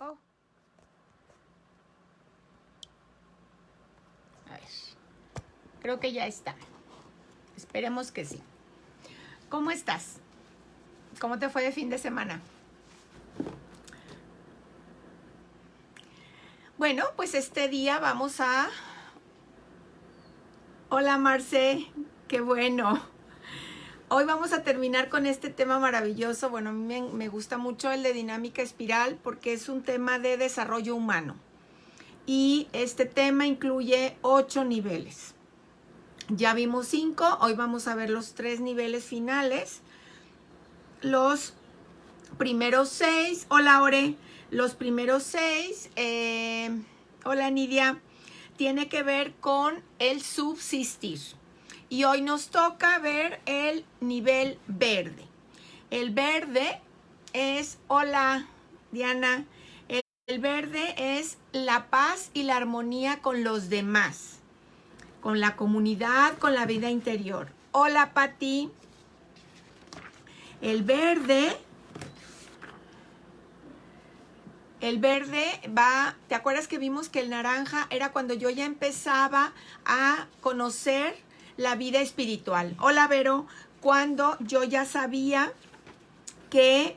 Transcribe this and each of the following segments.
Oh. A ver. Creo que ya está. Esperemos que sí. ¿Cómo estás? ¿Cómo te fue de fin de semana? Bueno, pues este día vamos a... Hola Marce, qué bueno. Hoy vamos a terminar con este tema maravilloso. Bueno, a mí me gusta mucho el de dinámica espiral porque es un tema de desarrollo humano. Y este tema incluye 8 niveles. Ya vimos 5, hoy vamos a ver los 3 niveles finales. Los primeros 6, hola Ore, los primeros 6, hola Nidia, tiene que ver con el subsistir. Y hoy nos toca ver el nivel verde. El verde es, hola Diana, el verde es la paz y la armonía con los demás, con la comunidad, con la vida interior. Hola Pati. El verde va, ¿te acuerdas que vimos que el naranja era cuando yo ya empezaba a conocer la vida espiritual? Hola Vero, cuando yo ya sabía que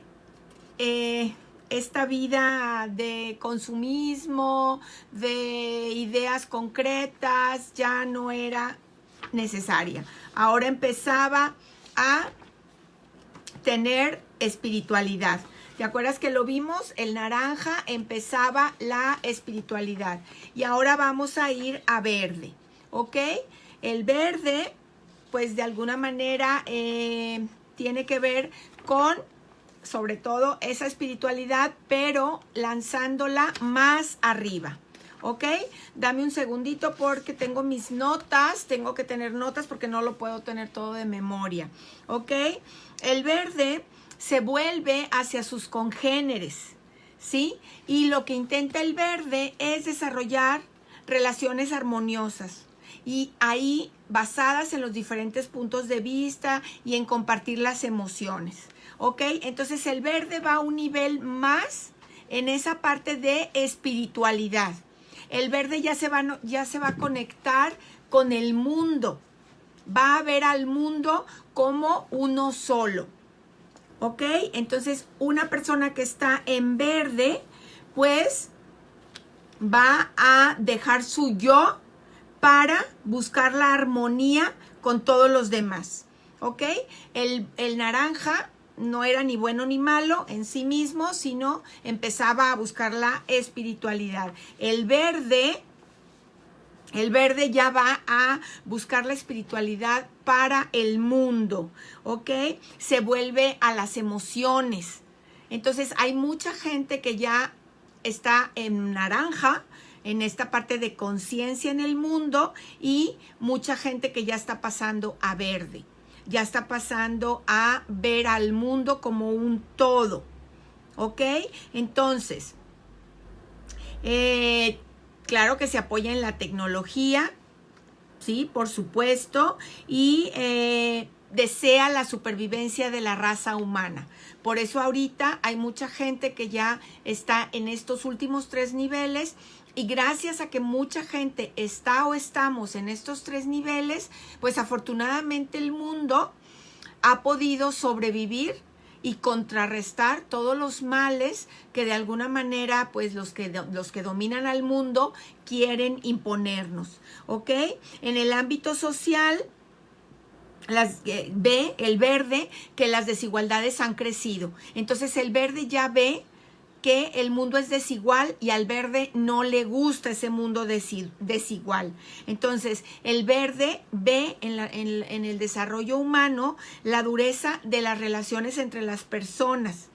esta vida de consumismo, de ideas concretas, ya no era necesaria. Ahora empezaba a tener espiritualidad. ¿Te acuerdas que lo vimos? El naranja empezaba la espiritualidad. Y ahora vamos a ir a verde, ¿ok? El verde, pues de alguna manera tiene que ver con, sobre todo, esa espiritualidad, pero lanzándola más arriba. ¿Ok? Dame un segundito porque tengo mis notas. Tengo que tener notas porque no lo puedo tener todo de memoria. ¿Ok? El verde se vuelve hacia sus congéneres, ¿sí? Y lo que intenta el verde es desarrollar relaciones armoniosas. Y ahí basadas en los diferentes puntos de vista y en compartir las emociones. ¿Ok? Entonces el verde va a un nivel más en esa parte de espiritualidad. El verde ya se va a conectar con el mundo. Va a ver al mundo como uno solo. ¿Ok? Entonces, una persona que está en verde, pues, va a dejar su yo para buscar la armonía con todos los demás. ¿Ok? El naranja no era ni bueno ni malo en sí mismo, sino empezaba a buscar la espiritualidad. El verde ya va a buscar la espiritualidad para el mundo, ¿ok? Se vuelve a las emociones. Entonces hay mucha gente que ya está en naranja, en esta parte de conciencia en el mundo, y mucha gente que ya está pasando a verde. Ya está pasando a ver al mundo como un todo, ¿ok? Entonces, claro que se apoya en la tecnología, sí, por supuesto, y desea la supervivencia de la raza humana. Por eso ahorita hay mucha gente que ya está en estos últimos 3 niveles, y gracias a que mucha gente está o estamos en estos 3 niveles, pues afortunadamente el mundo ha podido sobrevivir y contrarrestar todos los males que de alguna manera pues los que dominan al mundo quieren imponernos, ¿ok? En el ámbito social ve el verde que las desigualdades han crecido. Entonces el verde ya ve que el mundo es desigual y al verde no le gusta ese mundo desigual. Entonces, el verde ve en el desarrollo humano la dureza de las relaciones entre las personas,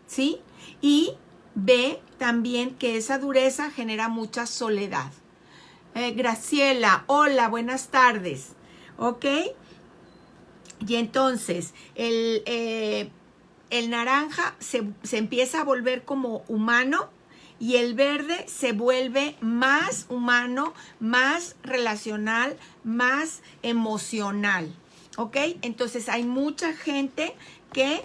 ¿sí? Y ve también que esa dureza genera mucha soledad. Graciela, hola, buenas tardes, ¿ok? Y entonces, el naranja se empieza a volver como humano y el verde se vuelve más humano, más relacional, más emocional, ¿ok? Entonces hay mucha gente que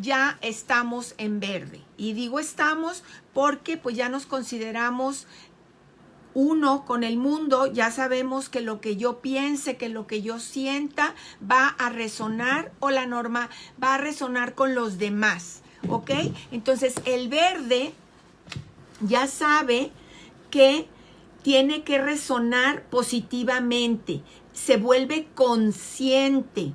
ya estamos en verde. Y digo estamos porque pues ya nos consideramos uno con el mundo, ya sabemos que lo que yo piense, que lo que yo sienta va a resonar, o la norma va a resonar con los demás, ¿ok? Entonces el verde ya sabe que tiene que resonar positivamente, se vuelve consciente,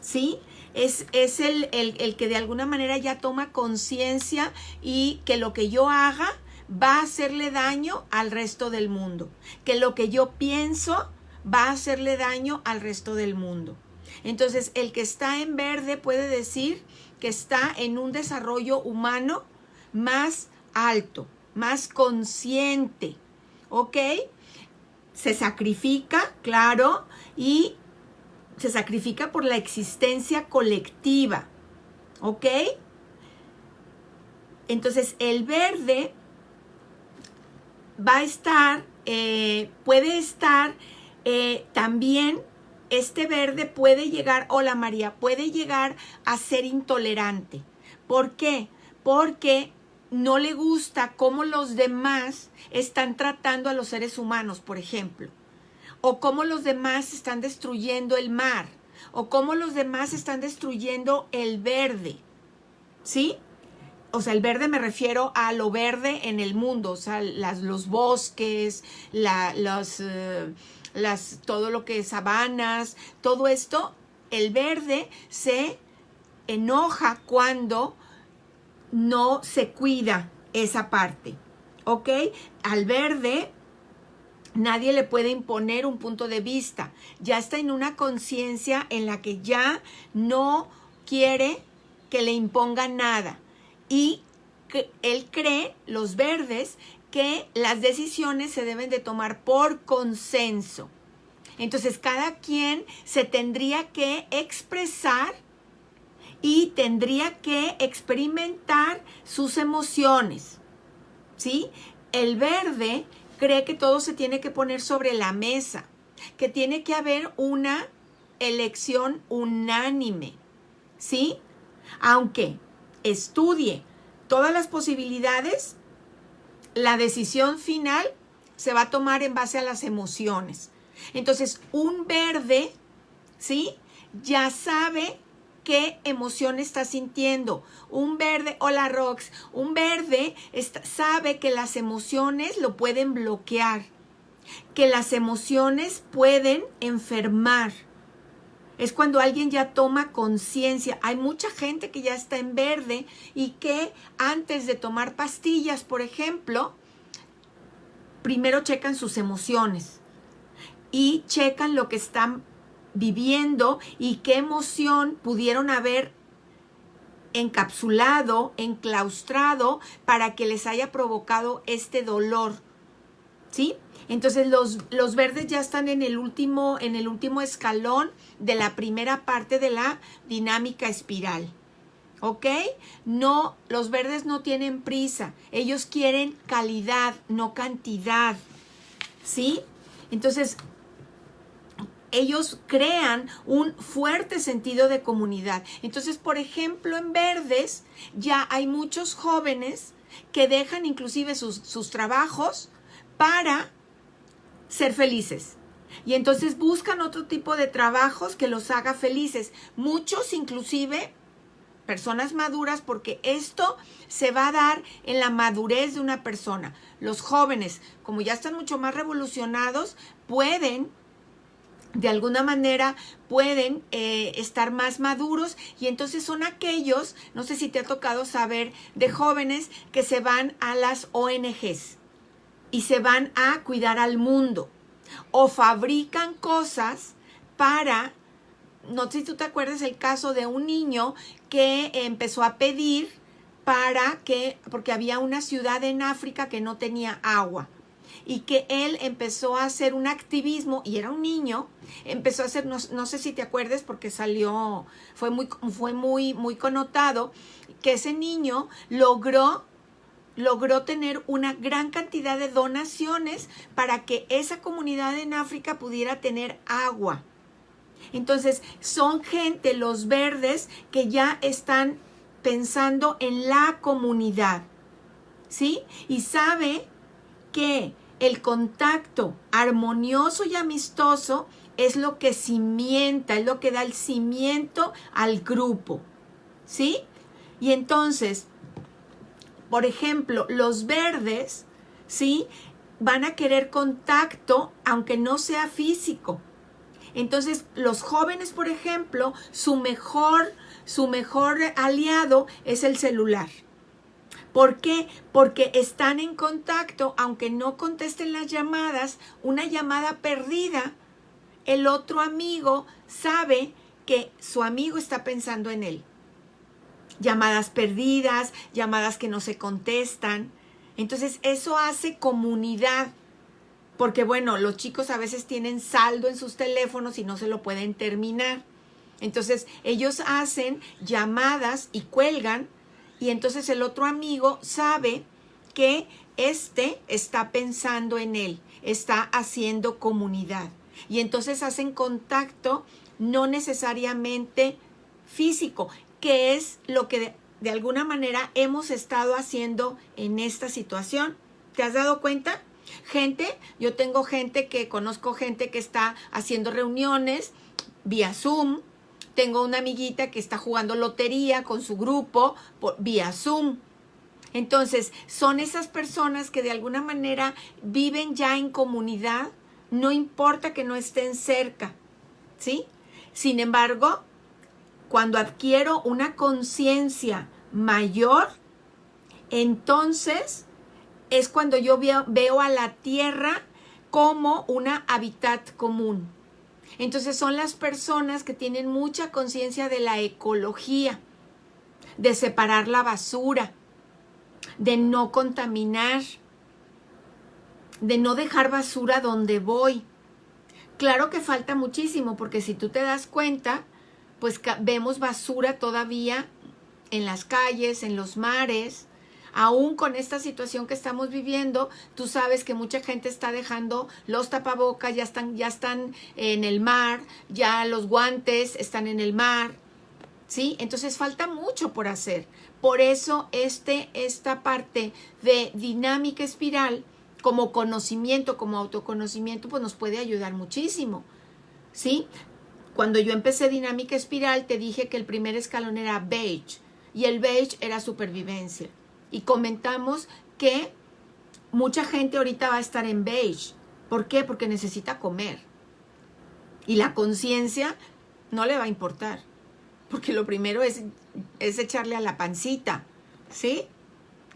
¿sí? Es el que de alguna manera ya toma conciencia y que lo que yo haga va a hacerle daño al resto del mundo, que lo que yo pienso va a hacerle daño al resto del mundo. Entonces, el que está en verde puede decir que está en un desarrollo humano más alto, más consciente, ¿ok? Se sacrifica, claro, y se sacrifica por la existencia colectiva, ¿ok? Entonces, el verde va a estar, puede estar también, este verde puede llegar, hola María, puede llegar a ser intolerante. ¿Por qué? Porque no le gusta cómo los demás están tratando a los seres humanos, por ejemplo, o cómo los demás están destruyendo el mar, o cómo los demás están destruyendo el verde, ¿sí? O sea, el verde me refiero a lo verde en el mundo, o sea, los bosques, todo lo que es sabanas, todo esto, el verde se enoja cuando no se cuida esa parte, ¿ok? Al verde nadie le puede imponer un punto de vista, ya está en una conciencia en la que ya no quiere que le imponga nada. Y que él cree, los verdes, que las decisiones se deben de tomar por consenso. Entonces, cada quien se tendría que expresar y tendría que experimentar sus emociones, ¿sí? El verde cree que todo se tiene que poner sobre la mesa, que tiene que haber una elección unánime, ¿sí? Aunque estudie todas las posibilidades, la decisión final se va a tomar en base a las emociones. Entonces, un verde, ¿sí? Ya sabe qué emoción está sintiendo. Un verde, hola Rox, un verde sabe que las emociones lo pueden bloquear, que las emociones pueden enfermar. Es cuando alguien ya toma conciencia. Hay mucha gente que ya está en verde y que antes de tomar pastillas, por ejemplo, primero checan sus emociones y checan lo que están viviendo y qué emoción pudieron haber encapsulado, enclaustrado para que les haya provocado este dolor, ¿sí? Entonces los verdes ya están en el último escalón de la primera parte de la dinámica espiral, ¿ok? No, los verdes no tienen prisa, ellos quieren calidad, no cantidad, ¿sí? Entonces, ellos crean un fuerte sentido de comunidad. Entonces, por ejemplo, en verdes ya hay muchos jóvenes que dejan inclusive sus trabajos para ser felices. Y entonces buscan otro tipo de trabajos que los haga felices. Muchos inclusive personas maduras, porque esto se va a dar en la madurez de una persona. Los jóvenes, como ya están mucho más revolucionados, pueden, de alguna manera, pueden estar más maduros, y entonces son aquellos, no sé si te ha tocado saber, de jóvenes que se van a las ONGs y se van a cuidar al mundo, o fabrican cosas para, no sé si tú te acuerdas el caso de un niño que empezó a pedir porque había una ciudad en África que no tenía agua, y que él empezó a hacer un activismo, y era un niño, empezó a hacer, no sé si te acuerdas porque salió, fue muy connotado, que ese niño logró tener una gran cantidad de donaciones para que esa comunidad en África pudiera tener agua. Entonces, son gente, los verdes, que ya están pensando en la comunidad, ¿sí? Y sabe que el contacto armonioso y amistoso es lo que cimienta, es lo que da el cimiento al grupo, ¿sí? Y entonces, por ejemplo, los verdes, ¿sí? Van a querer contacto aunque no sea físico. Entonces, los jóvenes, por ejemplo, su mejor aliado es el celular. ¿Por qué? Porque están en contacto, aunque no contesten las llamadas, una llamada perdida, el otro amigo sabe que su amigo está pensando en él. Llamadas perdidas, llamadas que no se contestan. Entonces, eso hace comunidad. Porque, bueno, los chicos a veces tienen saldo en sus teléfonos y no se lo pueden terminar. Entonces, ellos hacen llamadas y cuelgan, y entonces el otro amigo sabe que este está pensando en él, está haciendo comunidad. Y entonces hacen contacto no necesariamente físico, que es lo que de alguna manera hemos estado haciendo en esta situación. ¿Te has dado cuenta? Yo tengo conozco gente que está haciendo reuniones vía Zoom. Tengo una amiguita que está jugando lotería con su grupo vía Zoom. Entonces, son esas personas que de alguna manera viven ya en comunidad, no importa que no estén cerca, ¿sí? Sin embargo, cuando adquiero una conciencia mayor, entonces es cuando yo veo a la tierra como una hábitat común. Entonces son las personas que tienen mucha conciencia de la ecología, de separar la basura, de no contaminar, de no dejar basura donde voy. Claro que falta muchísimo, porque si tú te das cuenta, pues vemos basura todavía en las calles, en los mares. Aún con esta situación que estamos viviendo, tú sabes que mucha gente está dejando los tapabocas, ya están en el mar, ya los guantes están en el mar, ¿sí? Entonces falta mucho por hacer. Por eso esta parte de dinámica espiral, como conocimiento, como autoconocimiento, pues nos puede ayudar muchísimo, ¿sí? Cuando yo empecé dinámica espiral, te dije que el primer escalón era beige, y el beige era supervivencia. Y comentamos que mucha gente ahorita va a estar en beige. ¿Por qué? Porque necesita comer. Y la conciencia no le va a importar. Porque lo primero es echarle a la pancita, ¿sí?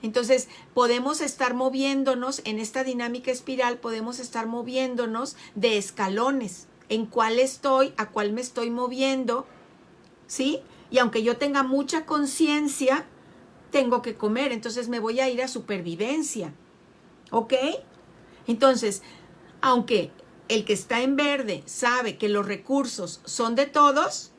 Entonces, podemos estar moviéndonos en esta dinámica espiral, podemos estar moviéndonos de escalones. En cuál estoy, a cuál me estoy moviendo, ¿sí? Y aunque yo tenga mucha conciencia, tengo que comer, entonces me voy a ir a supervivencia, ¿ok? Entonces, aunque el que está en verde sabe que los recursos son de todos,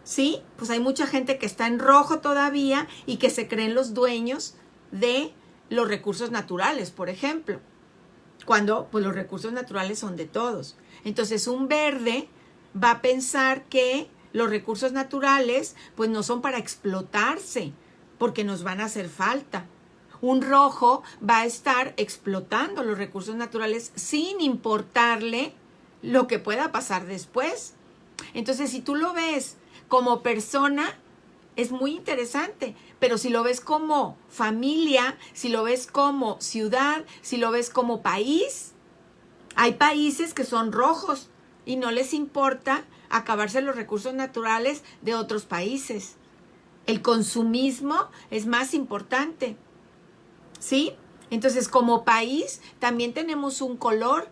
¿sí? Pues hay mucha gente que está en rojo todavía y que se creen los dueños de los recursos naturales, por ejemplo, cuando pues los recursos naturales son de todos. Entonces, un verde va a pensar que los recursos naturales pues no son para explotarse, porque nos van a hacer falta. Un rojo va a estar explotando los recursos naturales sin importarle lo que pueda pasar después. Entonces, si tú lo ves como persona, es muy interesante, pero si lo ves como familia, si lo ves como ciudad, si lo ves como país, hay países que son rojos y no les importa acabarse los recursos naturales de otros países. El consumismo es más importante, ¿sí? Entonces, como país también tenemos un color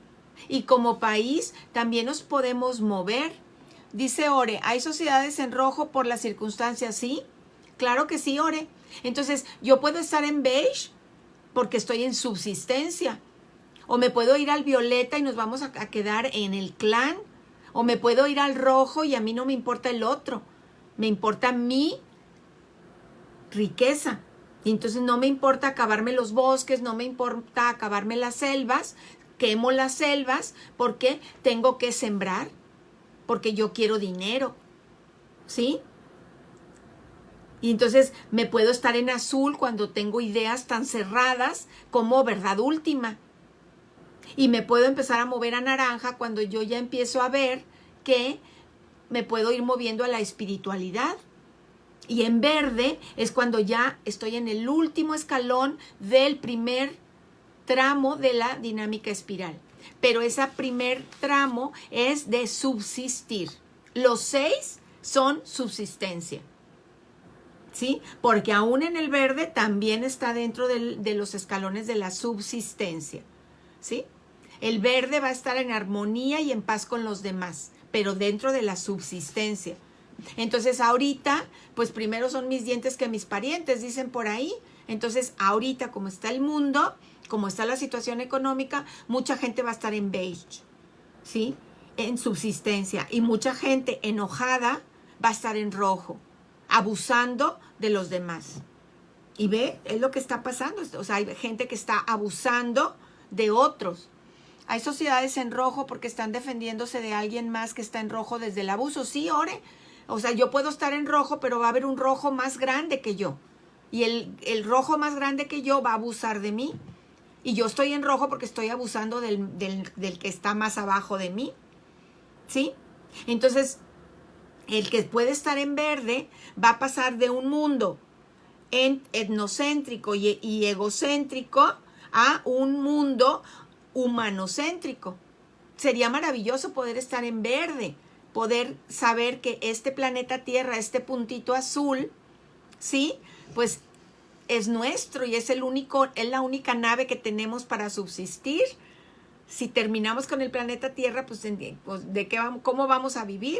y como país también nos podemos mover. Dice Ore, ¿hay sociedades en rojo por las circunstancias? ¿Sí? Claro que sí, Ore. Entonces, yo puedo estar en beige porque estoy en subsistencia. O me puedo ir al violeta y nos vamos a quedar en el clan. O me puedo ir al rojo y a mí no me importa el otro. Me importa mi riqueza. Y entonces no me importa acabarme los bosques, no me importa acabarme las selvas, quemo las selvas porque tengo que sembrar, porque yo quiero dinero, ¿sí? Y entonces me puedo estar en azul cuando tengo ideas tan cerradas como verdad última. Y me puedo empezar a mover a naranja cuando yo ya empiezo a ver que me puedo ir moviendo a la espiritualidad. Y en verde es cuando ya estoy en el último escalón del primer tramo de la dinámica espiral. Pero ese primer tramo es de subsistir. Los 6 son subsistencia. ¿Sí? Porque aún en el verde también está dentro de los escalones de la subsistencia. ¿Sí? El verde va a estar en armonía y en paz con los demás, pero dentro de la subsistencia. Entonces ahorita, pues primero son mis dientes que mis parientes, dicen por ahí. Entonces ahorita, como está el mundo, como está la situación económica, mucha gente va a estar en beige, ¿sí? En subsistencia. Y mucha gente enojada va a estar en rojo, abusando de los demás. Y ve, es lo que está pasando. O sea, hay gente que está abusando de otros. Hay sociedades en rojo porque están defendiéndose de alguien más que está en rojo desde el abuso. Sí, Ore. O sea, yo puedo estar en rojo, pero va a haber un rojo más grande que yo. Y el rojo más grande que yo va a abusar de mí. Y yo estoy en rojo porque estoy abusando del que está más abajo de mí. ¿Sí? Entonces, el que puede estar en verde va a pasar de un mundo etnocéntrico y egocéntrico a un mundo humanocéntrico. Sería maravilloso poder estar en verde, poder saber que este planeta Tierra, este puntito azul, ¿sí? Pues es nuestro y es la única nave que tenemos para subsistir. Si terminamos con el planeta Tierra, pues ¿cómo vamos a vivir?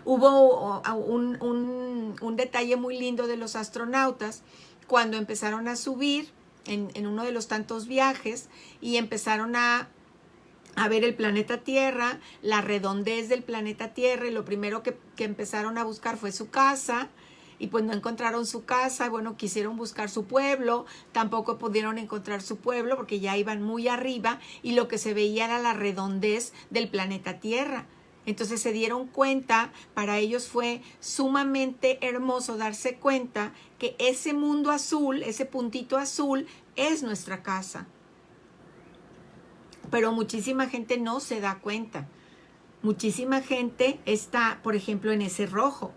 Hubo un detalle muy lindo de los astronautas cuando empezaron a subir en uno de los tantos viajes y empezaron a ver el planeta Tierra, la redondez del planeta Tierra, y lo primero que empezaron a buscar fue su casa, y pues no encontraron su casa, y bueno, quisieron buscar su pueblo, tampoco pudieron encontrar su pueblo porque ya iban muy arriba y lo que se veía era la redondez del planeta Tierra. Entonces se dieron cuenta, para ellos fue sumamente hermoso darse cuenta que ese mundo azul, ese puntito azul, es nuestra casa. Pero muchísima gente no se da cuenta. Muchísima gente está, por ejemplo, en ese rojo.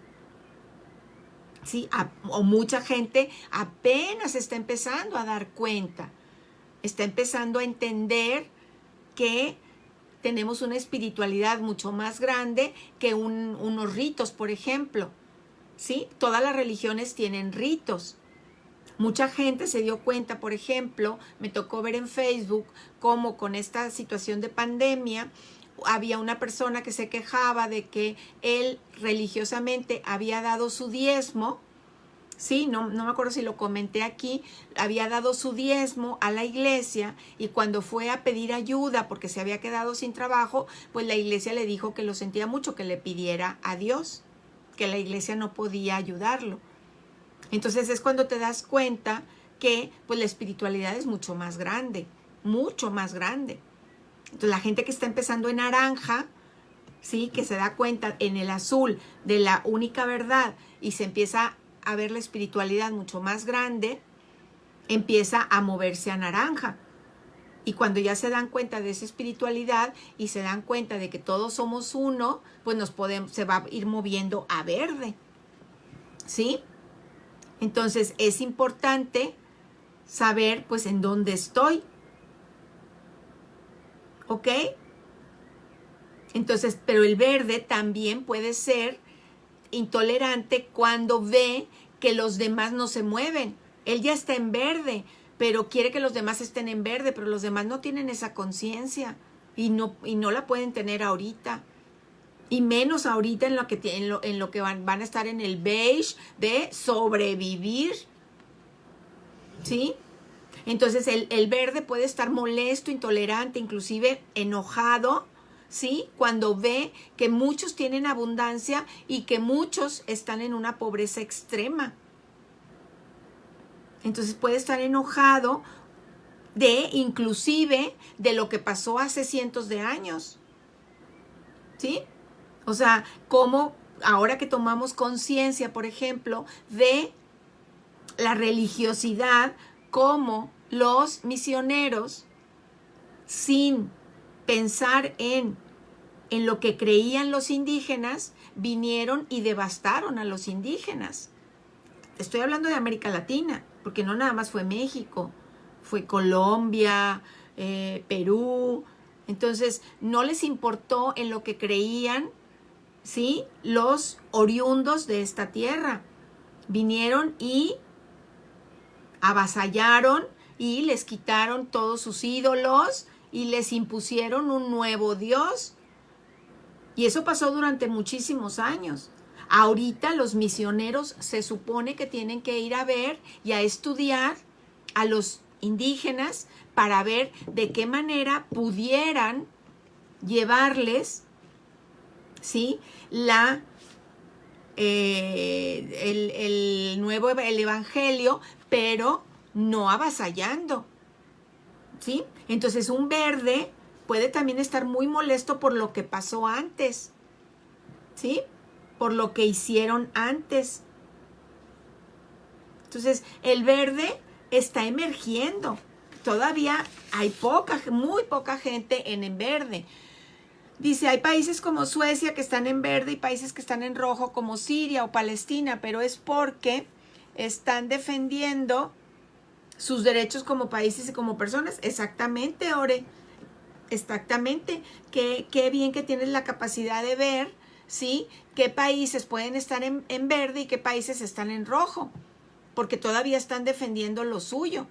¿Sí? O mucha gente apenas está empezando a dar cuenta. Está empezando a entender que tenemos una espiritualidad mucho más grande que unos ritos, por ejemplo. ¿Sí? Todas las religiones tienen ritos. Mucha gente se dio cuenta, por ejemplo, me tocó ver en Facebook cómo con esta situación de pandemia había una persona que se quejaba de que él religiosamente había dado su diezmo. Sí, no me acuerdo si lo comenté aquí, había dado su diezmo a la iglesia y cuando fue a pedir ayuda porque se había quedado sin trabajo, pues la iglesia le dijo que lo sentía mucho, que le pidiera a Dios, que la iglesia no podía ayudarlo. Entonces es cuando te das cuenta que pues la espiritualidad es mucho más grande, mucho más grande. Entonces la gente que está empezando en naranja, ¿sí? Que se da cuenta en el azul de la única verdad y se empieza a ver la espiritualidad mucho más grande, empieza a moverse a naranja. Y cuando ya se dan cuenta de esa espiritualidad y se dan cuenta de que todos somos uno, pues se va a ir moviendo a verde. ¿Sí? Entonces es importante saber pues en dónde estoy. ¿Ok? Entonces, pero el verde también puede ser intolerante cuando ve que los demás no se mueven. Él ya está en verde, pero quiere que los demás estén en verde, pero los demás no tienen esa conciencia y no la pueden tener ahorita. Y menos ahorita en lo que van a estar en el beige de sobrevivir. ¿Sí? Entonces el verde puede estar molesto, intolerante, inclusive enojado, ¿sí? Cuando ve que muchos tienen abundancia y que muchos están en una pobreza extrema. Entonces puede estar enojado inclusive de lo que pasó hace cientos de años. ¿Sí? O sea, cómo ahora que tomamos conciencia, por ejemplo, de la religiosidad, como los misioneros, sin pensar en lo que creían los indígenas, vinieron y devastaron a los indígenas. Estoy hablando de América Latina, porque no nada más fue México, fue Colombia, Perú. Entonces, no les importó en lo que creían, ¿sí?, los oriundos de esta tierra. Vinieron y avasallaron y les quitaron todos sus ídolos y les impusieron un nuevo Dios. Y eso pasó durante muchísimos años. Ahorita los misioneros se supone que tienen que ir a ver y a estudiar a los indígenas para ver de qué manera pudieran llevarles, ¿sí?, el evangelio, pero no avasallando, ¿sí? Entonces un verde puede también estar muy molesto por lo que pasó antes, ¿sí?, por lo que hicieron antes. Entonces el verde está emergiendo. Todavía hay muy poca gente en verde. Dice, hay países como Suecia que están en verde y países que están en rojo como Siria o Palestina, pero es porque están defendiendo sus derechos como países y como personas. Exactamente, Ore. Exactamente. Qué bien que tienes la capacidad de ver, ¿sí?, qué países pueden estar en verde y qué países están en rojo, porque todavía están defendiendo lo suyo.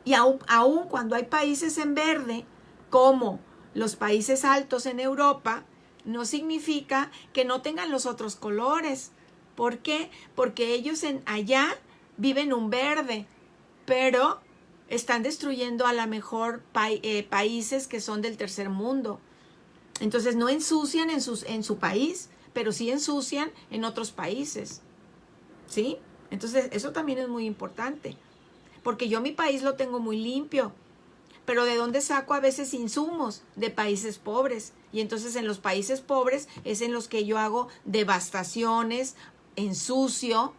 Y aún cuando hay países en verde, como los países altos en Europa, no significa que no tengan los otros colores. ¿Por qué? Porque ellos allá viven un verde, pero están destruyendo a lo mejor países que son del tercer mundo. Entonces no ensucian en su país, pero sí ensucian en otros países, ¿sí? Entonces eso también es muy importante, porque yo mi país lo tengo muy limpio, pero ¿de dónde saco a veces insumos? De países pobres. Y entonces en los países pobres es en los que yo hago devastaciones, ensucio.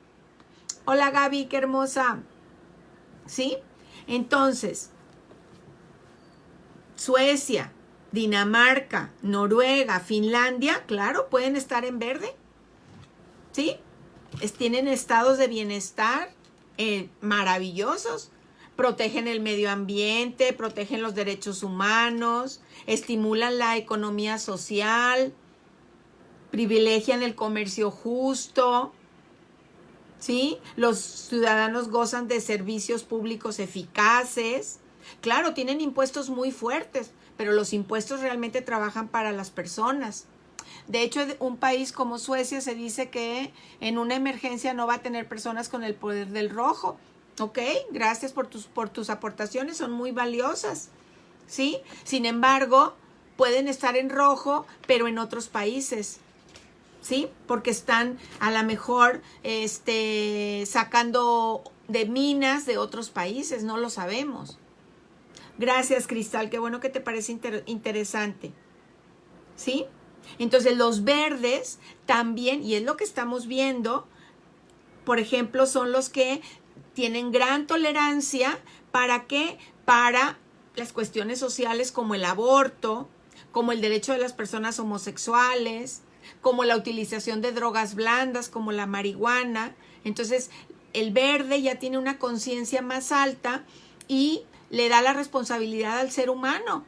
Hola Gaby, qué hermosa. ¿Sí? Entonces, Suecia, Dinamarca, Noruega, Finlandia, claro, pueden estar en verde. ¿Sí? Tienen estados de bienestar maravillosos. Protegen el medio ambiente, protegen los derechos humanos, estimulan la economía social, privilegian el comercio justo, ¿sí? Los ciudadanos gozan de servicios públicos eficaces. Claro, tienen impuestos muy fuertes, pero los impuestos realmente trabajan para las personas. De hecho, un país como Suecia se dice que en una emergencia no va a tener personas con el poder del rojo. Ok, gracias por tus aportaciones, son muy valiosas, ¿sí? Sin embargo, pueden estar en rojo, pero en otros países, ¿sí? Porque están a lo mejor sacando de minas de otros países, no lo sabemos. Gracias, Cristal, qué bueno que te parece interesante, ¿sí? Entonces los verdes también, y es lo que estamos viendo, por ejemplo, son los que tienen gran tolerancia. ¿Para qué? Para las cuestiones sociales como el aborto, como el derecho de las personas homosexuales, como la utilización de drogas blandas, como la marihuana. Entonces, el verde ya tiene una conciencia más alta y le da la responsabilidad al ser humano.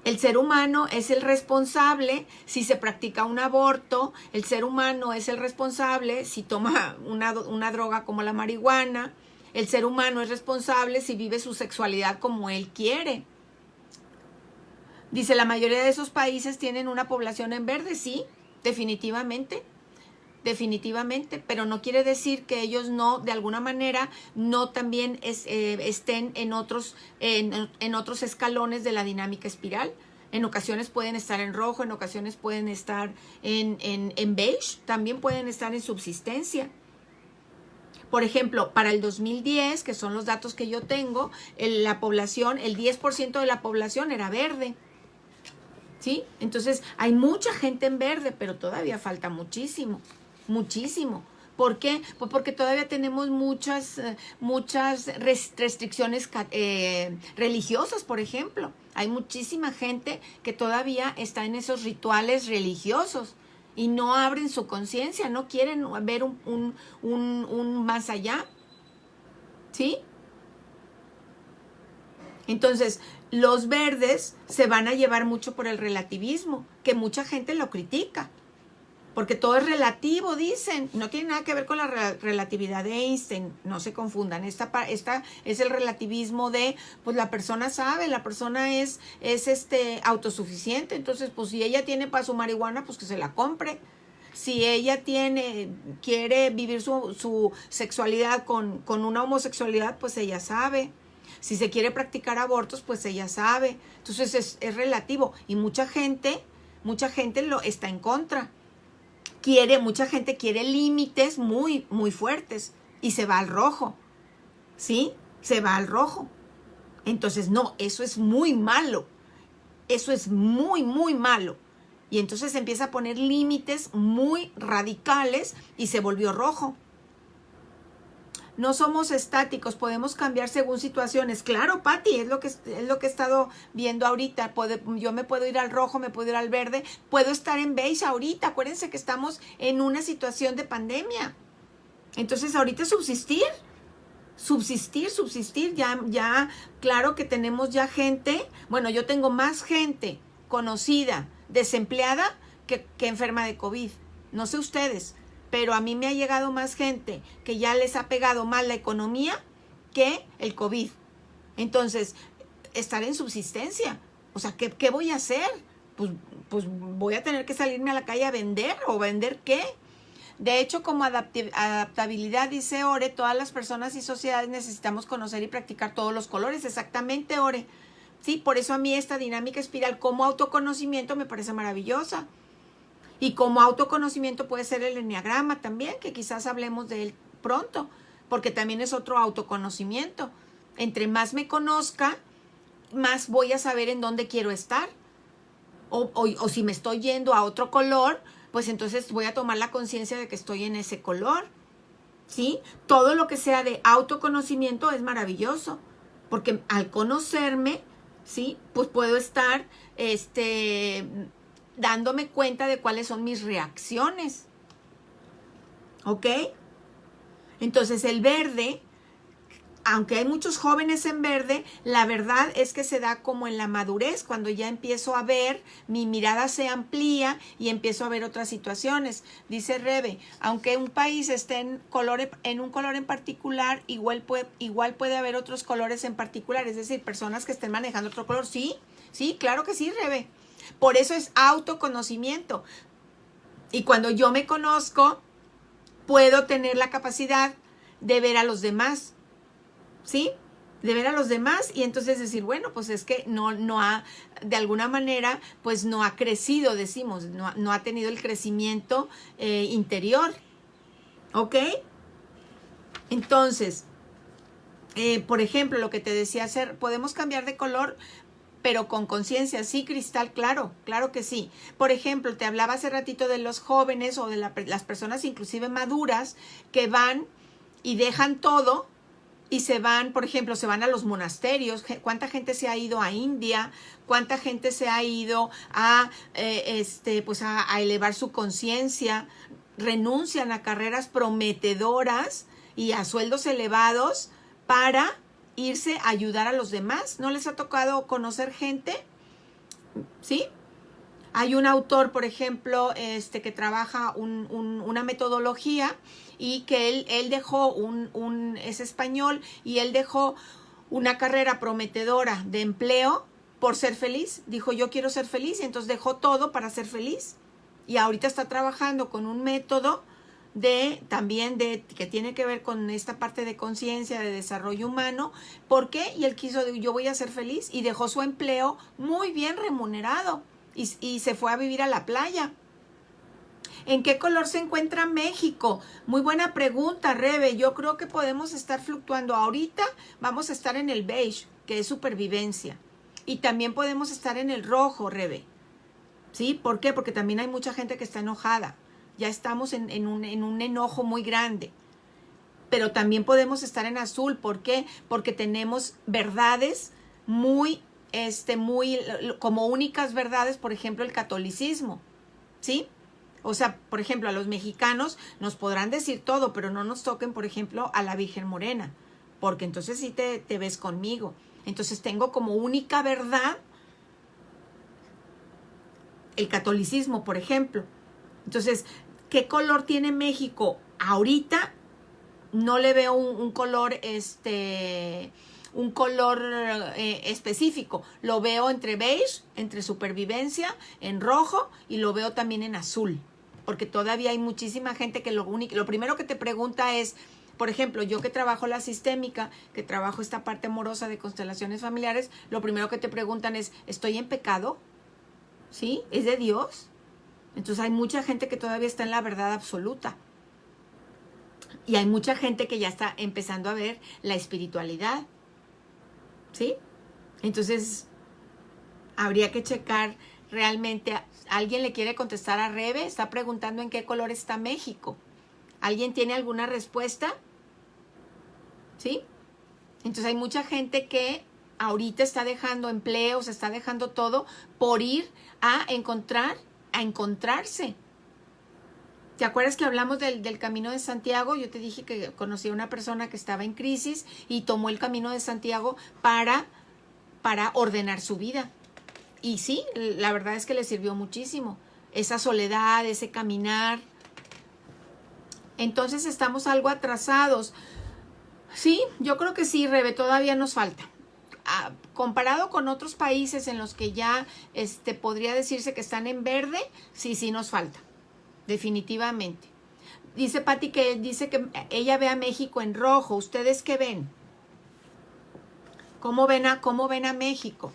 El ser humano es el responsable si se practica un aborto, el ser humano es el responsable si toma una droga como la marihuana, el ser humano es responsable si vive su sexualidad como él quiere. Dice, la mayoría de esos países tienen una población en verde, sí, definitivamente, pero no quiere decir que ellos no, de alguna manera, no también estén en otros escalones de la dinámica espiral. En ocasiones pueden estar en rojo, en ocasiones pueden estar en beige, también pueden estar en subsistencia. Por ejemplo, para el 2010, que son los datos que yo tengo, la población, el 10% de la población era verde. ¿sí? Entonces, hay mucha gente en verde, pero todavía falta muchísimo, muchísimo. ¿Por qué? Pues porque todavía tenemos muchas restricciones religiosas, por ejemplo. Hay muchísima gente que todavía está en esos rituales religiosos y no abren su conciencia, no quieren ver un más allá, ¿sí? Entonces, los verdes se van a llevar mucho por el relativismo, que mucha gente lo critica. Porque todo es relativo, dicen. No tiene nada que ver con la relatividad de Einstein. No se confundan. Esta es el relativismo de, pues la persona sabe, la persona es autosuficiente. Entonces, pues si ella tiene para su marihuana, pues que se la compre. Si ella quiere vivir su sexualidad con una homosexualidad, pues ella sabe. Si se quiere practicar abortos, pues ella sabe. Entonces es relativo. Y mucha gente lo está en contra. Mucha gente quiere límites muy, muy fuertes y se va al rojo, ¿sí? Se va al rojo. Entonces, no, eso es muy malo. Eso es muy, muy malo. Y entonces empieza a poner límites muy radicales y se volvió rojo. No somos estáticos, podemos cambiar según situaciones. Claro, Pati, es lo que he estado viendo ahorita. Yo me puedo ir al rojo, me puedo ir al verde, puedo estar en beige ahorita. Acuérdense que estamos en una situación de pandemia. Entonces, ahorita subsistir. Ya, claro que tenemos ya gente. Bueno, yo tengo más gente conocida, desempleada, que enferma de COVID. No sé ustedes, pero a mí me ha llegado más gente que ya les ha pegado mal la economía que el COVID. Entonces, estar en subsistencia. O sea, ¿qué voy a hacer? Pues voy a tener que salirme a la calle a vender. ¿O vender qué? De hecho, como adaptabilidad, dice Ore, todas las personas y sociedades necesitamos conocer y practicar todos los colores. Exactamente, Ore. Sí, por eso a mí esta dinámica espiral como autoconocimiento me parece maravillosa. Y como autoconocimiento puede ser el enneagrama también, que quizás hablemos de él pronto, porque también es otro autoconocimiento. Entre más me conozca, más voy a saber en dónde quiero estar. O si me estoy yendo a otro color, pues entonces voy a tomar la conciencia de que estoy en ese color. ¿Sí? Todo lo que sea de autoconocimiento es maravilloso, porque al conocerme, ¿sí? Pues puedo estar dándome cuenta de cuáles son mis reacciones. ¿Ok? Entonces el verde, aunque hay muchos jóvenes en verde, la verdad es que se da como en la madurez, cuando ya empiezo a ver, mi mirada se amplía y empiezo a ver otras situaciones. Dice Rebe, aunque un país esté en un color en particular, igual puede haber otros colores en particular, es decir, personas que estén manejando otro color. Sí, claro que sí, Rebe. Por eso es autoconocimiento. Y cuando yo me conozco, puedo tener la capacidad de ver a los demás. ¿Sí? De ver a los demás y entonces decir, bueno, pues es que no ha, de alguna manera, pues no ha crecido, decimos, no ha tenido el crecimiento interior. ¿Ok? Entonces, por ejemplo, lo que te decía hacer, podemos cambiar de color, pero con conciencia. Sí, Cristal, claro que sí. Por ejemplo, te hablaba hace ratito de los jóvenes o de las personas inclusive maduras que van y dejan todo y se van, por ejemplo, se van a los monasterios. ¿Cuánta gente se ha ido a India? ¿Cuánta gente se ha ido a elevar su conciencia? Renuncian a carreras prometedoras y a sueldos elevados para irse a ayudar a los demás. ¿No les ha tocado conocer gente? ¿Sí? Hay un autor, por ejemplo, que trabaja una metodología y que él dejó es español y él dejó una carrera prometedora de empleo por ser feliz. Dijo, yo quiero ser feliz, y entonces dejó todo para ser feliz. Y ahorita está trabajando con un método que tiene que ver con esta parte de conciencia, de desarrollo humano. ¿Por qué? Y él quiso, yo voy a ser feliz, y dejó su empleo muy bien remunerado y se fue a vivir a la playa. ¿En qué color se encuentra México? Muy buena pregunta, Rebe. Yo creo que podemos estar fluctuando. Ahorita vamos a estar en el beige, que es supervivencia. Y también podemos estar en el rojo, Rebe. ¿Sí? ¿Por qué? Porque también hay mucha gente que está enojada. Ya estamos en un enojo muy grande. Pero también podemos estar en azul. ¿Por qué? Porque tenemos verdades muy, como únicas verdades, por ejemplo, el catolicismo. ¿Sí? O sea, por ejemplo, a los mexicanos nos podrán decir todo, pero no nos toquen, por ejemplo, a la Virgen Morena. Porque entonces sí te ves conmigo. Entonces tengo como única verdad el catolicismo, por ejemplo. Entonces, ¿qué color tiene México? Ahorita no le veo un color, específico. Lo veo entre beige, entre supervivencia, en rojo, y lo veo también en azul. Porque todavía hay muchísima gente que lo primero que te pregunta es, por ejemplo, yo que trabajo la sistémica, que trabajo esta parte amorosa de constelaciones familiares, lo primero que te preguntan es, ¿estoy en pecado? ¿Sí? ¿Es de Dios? Entonces hay mucha gente que todavía está en la verdad absoluta. Y hay mucha gente que ya está empezando a ver la espiritualidad. ¿Sí? Entonces, habría que checar realmente. ¿Alguien le quiere contestar a Rebe? Está preguntando en qué color está México. ¿Alguien tiene alguna respuesta? ¿Sí? Entonces hay mucha gente que ahorita está dejando empleos, está dejando todo por ir a encontrarse. ¿Te acuerdas que hablamos del Camino de Santiago? Yo te dije que conocí a una persona que estaba en crisis y tomó el Camino de Santiago para ordenar su vida. Y sí, la verdad es que le sirvió muchísimo. Esa soledad, ese caminar. Entonces estamos algo atrasados. Sí, yo creo que sí, Rebe, todavía nos falta. Comparado con otros países en los que ya podría decirse que están en verde, sí nos falta. Definitivamente. Dice Pati que dice que ella ve a México en rojo. ¿Ustedes qué ven? ¿Cómo ven a México?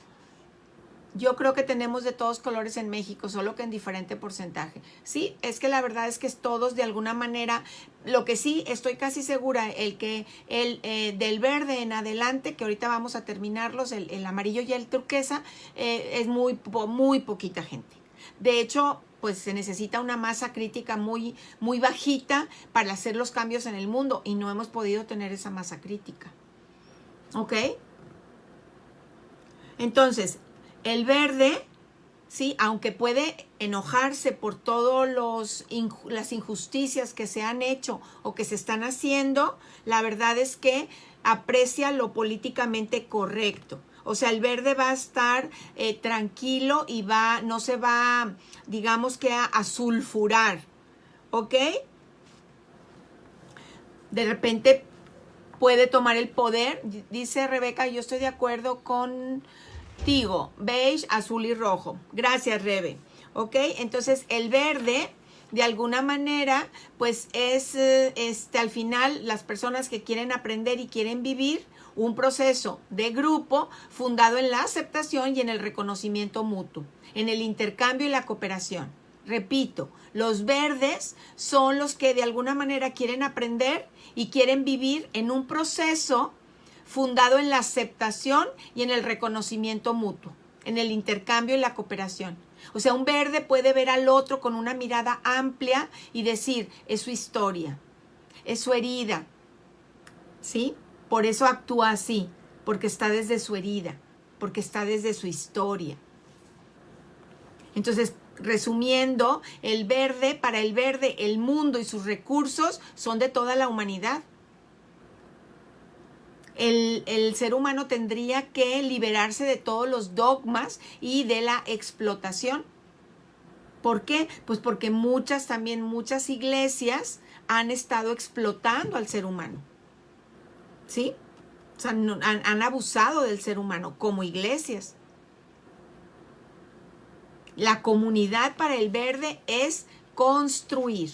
Yo creo que tenemos de todos colores en México, solo que en diferente porcentaje. Sí, es que la verdad es que todos de alguna manera, lo que sí estoy casi segura, del verde en adelante, que ahorita vamos a terminarlos, el amarillo y el turquesa, es muy poquita gente. De hecho, pues se necesita una masa crítica muy, muy bajita para hacer los cambios en el mundo y no hemos podido tener esa masa crítica. ¿Ok? Entonces, el verde, sí, aunque puede enojarse por todas las injusticias que se han hecho o que se están haciendo, la verdad es que aprecia lo políticamente correcto. O sea, el verde va a estar tranquilo y no se va, digamos que a sulfurar, ¿ok? De repente puede tomar el poder. Dice Rebeca, yo estoy de acuerdo contigo. Beige, azul y rojo. Gracias, Rebe. ¿Ok? Entonces, el verde, de alguna manera, pues es, al final, las personas que quieren aprender y quieren vivir un proceso de grupo fundado en la aceptación y en el reconocimiento mutuo, en el intercambio y la cooperación. Repito, los verdes son los que de alguna manera quieren aprender y quieren vivir en un proceso fundado en la aceptación y en el reconocimiento mutuo, en el intercambio y la cooperación. O sea, un verde puede ver al otro con una mirada amplia y decir, es su historia, es su herida, ¿sí? Por eso actúa así, porque está desde su herida, porque está desde su historia. Entonces, resumiendo, para el verde, el mundo y sus recursos son de toda la humanidad. El ser humano tendría que liberarse de todos los dogmas y de la explotación. ¿Por qué? Pues porque muchas iglesias han estado explotando al ser humano. ¿Sí? O sea, han abusado del ser humano como iglesias. La comunidad para el verde es construir.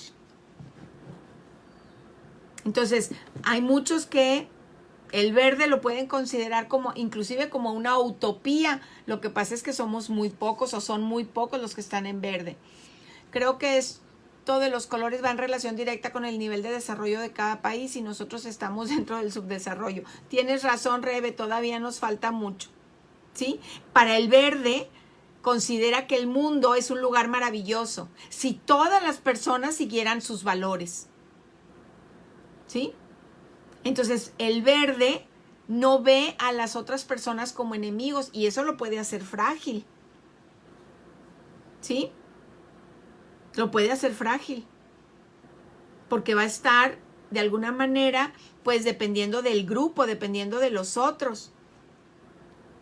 Entonces, hay muchos que el verde lo pueden considerar inclusive como una utopía. Lo que pasa es que somos muy pocos o son muy pocos los que están en verde. Creo que esto de los colores va en relación directa con el nivel de desarrollo de cada país y nosotros estamos dentro del subdesarrollo. Tienes razón, Rebe, todavía nos falta mucho, ¿sí? Para el verde, considera que el mundo es un lugar maravilloso si todas las personas siguieran sus valores. ¿Sí? Entonces, el verde no ve a las otras personas como enemigos y eso lo puede hacer frágil. ¿Sí? Lo puede hacer frágil. Porque va a estar, de alguna manera, pues dependiendo del grupo, dependiendo de los otros.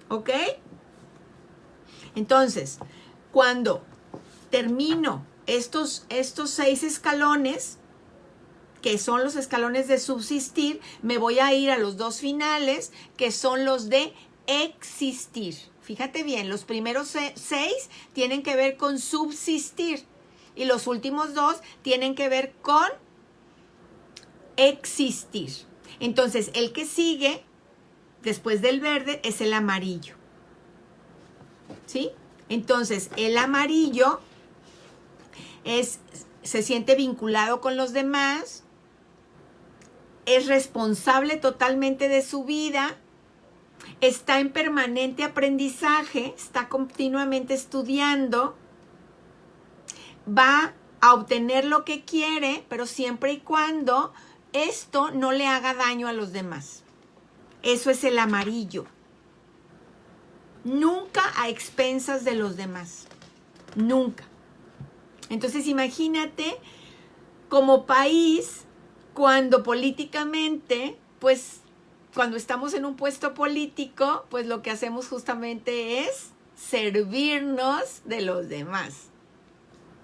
¿Ok? Entonces, cuando termino estos 6 escalones, que son los escalones de subsistir, me voy a ir a los 2 finales, que son los de existir. Fíjate bien, los primeros 6 tienen que ver con subsistir y los últimos 2 tienen que ver con existir. Entonces, el que sigue después del verde es el amarillo. ¿Sí? Entonces, el amarillo se siente vinculado con los demás, es responsable totalmente de su vida, está en permanente aprendizaje, está continuamente estudiando, va a obtener lo que quiere, pero siempre y cuando esto no le haga daño a los demás. Eso es el amarillo. Nunca a expensas de los demás. Nunca. Entonces imagínate como país cuando políticamente, pues cuando estamos en un puesto político, pues lo que hacemos justamente es servirnos de los demás.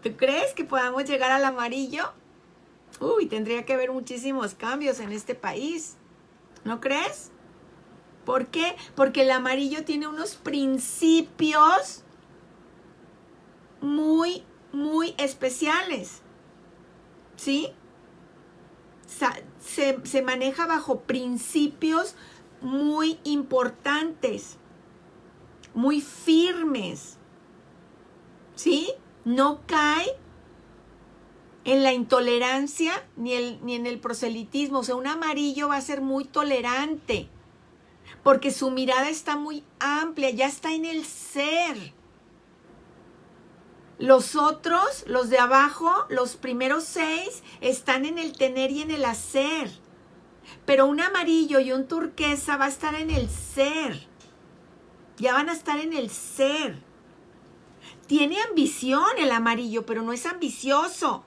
¿Tú crees que podamos llegar al amarillo? Uy, tendría que haber muchísimos cambios en este país. ¿No crees? ¿Por qué? Porque el amarillo tiene unos principios muy, muy especiales. ¿Sí? Se maneja bajo principios muy importantes, muy firmes. ¿Sí? No cae en la intolerancia ni en el proselitismo. O sea, un amarillo va a ser muy tolerante porque su mirada está muy amplia, ya está en el ser. Los otros, los de abajo, los primeros 6, están en el tener y en el hacer. Pero un amarillo y un turquesa va a estar en el ser. Ya van a estar en el ser. Tiene ambición el amarillo, pero no es ambicioso.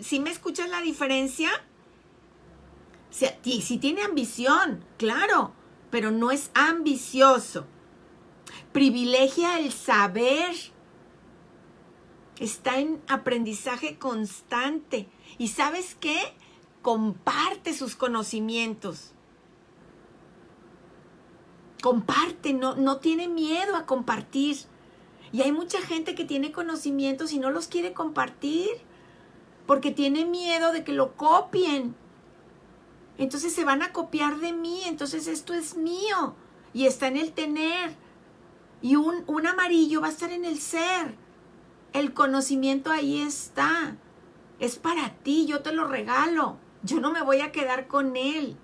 ¿Sí me escuchas la diferencia? Sí tiene ambición, claro, pero no es ambicioso. Privilegia el saber. Está en aprendizaje constante. ¿Y sabes qué? Comparte sus conocimientos. Comparte, no tiene miedo a compartir. Y hay mucha gente que tiene conocimientos y no los quiere compartir porque tiene miedo de que lo copien. Entonces se van a copiar de mí, entonces esto es mío y está en el tener. Y un amarillo va a estar en el ser. El conocimiento ahí está. Es para ti, yo te lo regalo. Yo no me voy a quedar con él.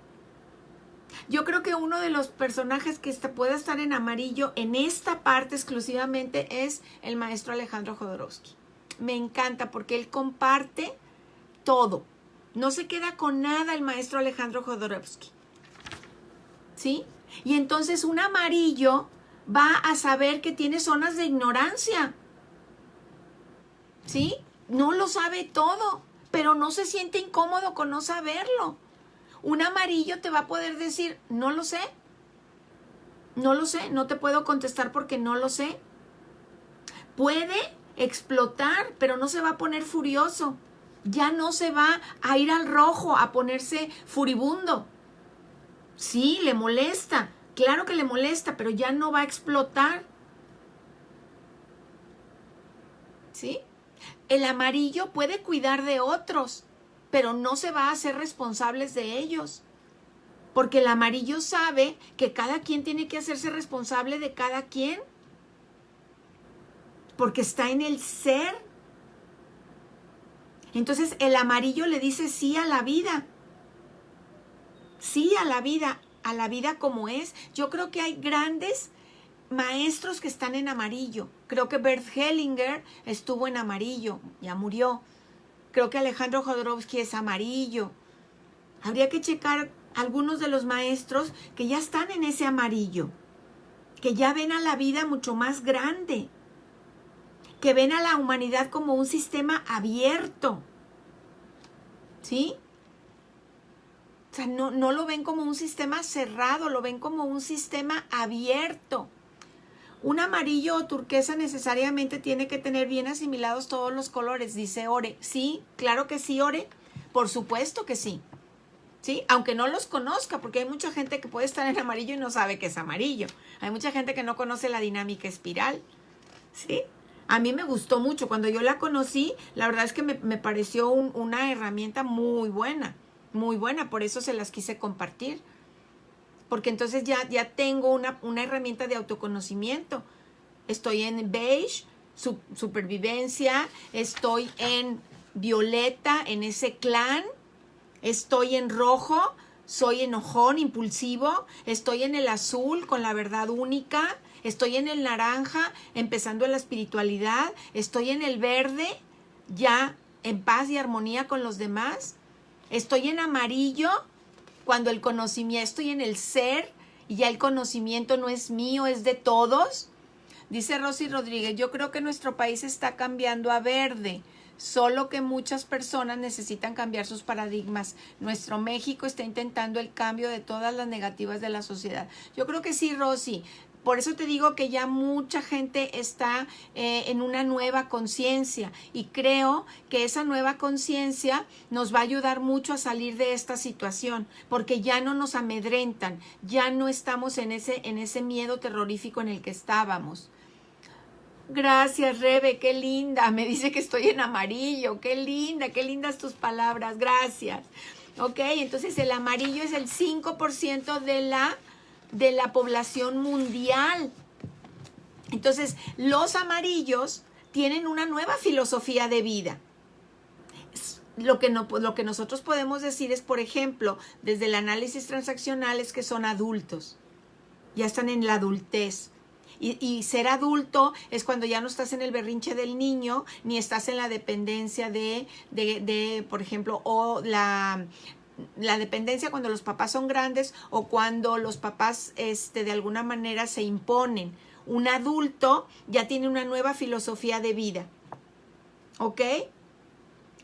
Yo creo que uno de los personajes que puede estar en amarillo en esta parte exclusivamente es el maestro Alejandro Jodorowsky. Me encanta porque él comparte todo. No se queda con nada el maestro Alejandro Jodorowsky. ¿Sí? Y entonces un amarillo va a saber que tiene zonas de ignorancia. ¿Sí? No lo sabe todo, pero no se siente incómodo con no saberlo. Un amarillo te va a poder decir, no lo sé, no te puedo contestar porque no lo sé. Puede explotar, pero no se va a poner furioso. Ya no se va a ir al rojo, a ponerse furibundo. Sí, le molesta, claro que le molesta, pero ya no va a explotar. ¿Sí? El amarillo puede cuidar de otros, pero no se va a hacer responsables de ellos. Porque el amarillo sabe que cada quien tiene que hacerse responsable de cada quien. Porque está en el ser. Entonces el amarillo le dice sí a la vida. Sí a la vida como es. Yo creo que hay grandes maestros que están en amarillo. Creo que Bert Hellinger estuvo en amarillo, ya murió. Creo que Alejandro Jodorowsky es amarillo. Habría que checar algunos de los maestros que ya están en ese amarillo, que ya ven a la vida mucho más grande, que ven a la humanidad como un sistema abierto, ¿sí? O sea, no lo ven como un sistema cerrado, lo ven como un sistema abierto. Un amarillo o turquesa necesariamente tiene que tener bien asimilados todos los colores, dice Ore. Sí, claro que sí, Ore. Por supuesto que sí. ¿Sí? Aunque no los conozca, porque hay mucha gente que puede estar en amarillo y no sabe que es amarillo. Hay mucha gente que no conoce la dinámica espiral. ¿Sí? A mí me gustó mucho. Cuando yo la conocí, la verdad es que me pareció una herramienta muy buena. Muy buena, por eso se las quise compartir. Porque entonces ya tengo una herramienta de autoconocimiento. Estoy en beige, supervivencia, estoy en violeta, en ese clan, estoy en rojo, soy enojón, impulsivo, estoy en el azul con la verdad única, estoy en el naranja, empezando en la espiritualidad, estoy en el verde, ya en paz y armonía con los demás, estoy en amarillo, cuando el conocimiento, estoy en el ser y ya el conocimiento no es mío, es de todos. Dice Rosy Rodríguez, yo creo que nuestro país está cambiando a verde, solo que muchas personas necesitan cambiar sus paradigmas. Nuestro México está intentando el cambio de todas las negativas de la sociedad. Yo creo que sí, Rosy. Por eso te digo que ya mucha gente está en una nueva conciencia y creo que esa nueva conciencia nos va a ayudar mucho a salir de esta situación porque ya no nos amedrentan, ya no estamos en ese miedo terrorífico en el que estábamos. Gracias, Rebe, qué linda. Me dice que estoy en amarillo, qué lindas tus palabras, gracias. Ok, entonces el amarillo es el 5% de la población mundial. Entonces, los amarillos tienen una nueva filosofía de vida. Lo que nosotros podemos decir es, por ejemplo, desde el análisis transaccional es que son adultos. Ya están en la adultez. Y ser adulto es cuando ya no estás en el berrinche del niño, ni estás en la dependencia de por ejemplo, o la dependencia cuando los papás son grandes o cuando los papás de alguna manera se imponen. Un adulto ya tiene una nueva filosofía de vida. ¿Ok?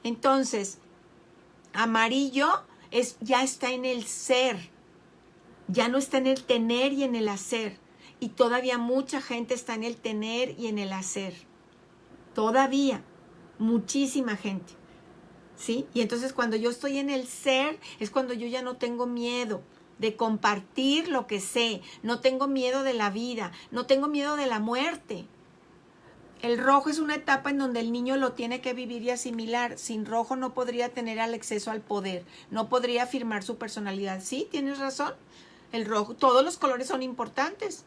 Entonces, amarillo ya está en el ser. Ya no está en el tener y en el hacer. Y todavía mucha gente está en el tener y en el hacer. Todavía. Muchísima gente. ¿Sí? Y entonces cuando yo estoy en el ser es cuando yo ya no tengo miedo de compartir lo que sé, no tengo miedo de la vida, no tengo miedo de la muerte. El rojo es una etapa en donde el niño lo tiene que vivir y asimilar. Sin rojo no podría tener el acceso al poder, no podría afirmar su personalidad. Sí, tienes razón. El rojo, todos los colores son importantes.